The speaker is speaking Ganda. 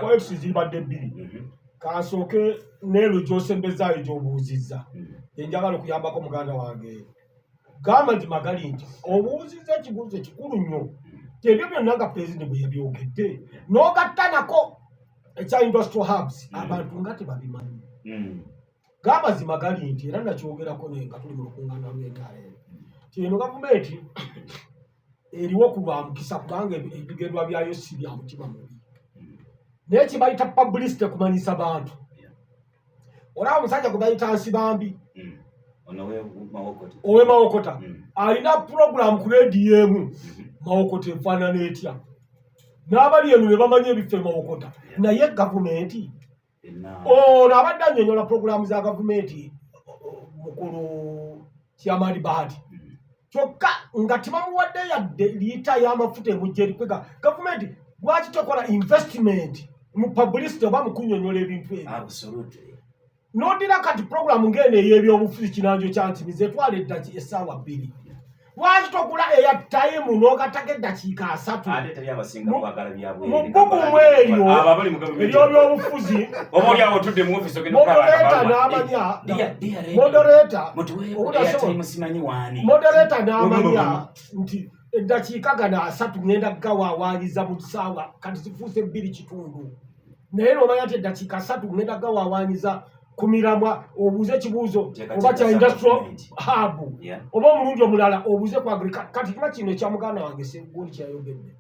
Points zibadde bbiri. Kasooke neero gy'osembezaayo gy'obuuzizza. Enjagala okuyambako muganda wange. Gamba gali nti obuuzizza ekibuuzo ekikulu nnyo. Ebyo byonna nga pulezidenti bwe yabyogedde. N'ogatta nako ekya industrial hubs abantu nga tebabimanyi. Gamba gali nti era nakyogerako nga tuli mu lukungaana lw'entaala. Eno gavumenti eriwo kulwa mukisa kubanga ebigendwa byayo si bya mutima mubi. Naye kibayita publicity kumanyisa bantu. Olaba omusajja gwe bayita Nsibambi. Owe Mawokota. Alina program ku radio emu. Mawokota efaanana etya. N'abali eno ne bamanya ebifo e Mawokota. Naye gavumenti. Ono abadde annyonnyola programu za gavumenti mukulu Kyamani Bahati. Kyokka nga tebamuwadde yadde liita y'amafuta emujja erikwega. Gavumenti lwaki tokola investment mu publicity oba mu kunnyonnyola ebintu ebyo? Absolutely. N'oddira kati programu ng'eno ey'ebyobufuzi kinanjo kya ntimizi etwala essaawa 2. Lwaki tokula airtime n'ogattako eddakiika 3? Ate teri abasinga kwagala byabwe. Mu bbugumu eryo ery'obyobufuzi obaolyawo otudde mu ofisi ogenda moderator n'amanya moderator moderator n'amanya nti eddakiika gano 3 ngenda gawaawaanyiza mu ssaawa kati zifuuse 2.5. Naye n'omanya nti eddakiika 3 ngenda gawaawaanyiza ku miramwa obuuze ekibuuzo oba kya industrial hub oba omulundi omulala obuuze ku agriculture. Kati kiba kino ekya muganda wange Ssegundi kyayogedde.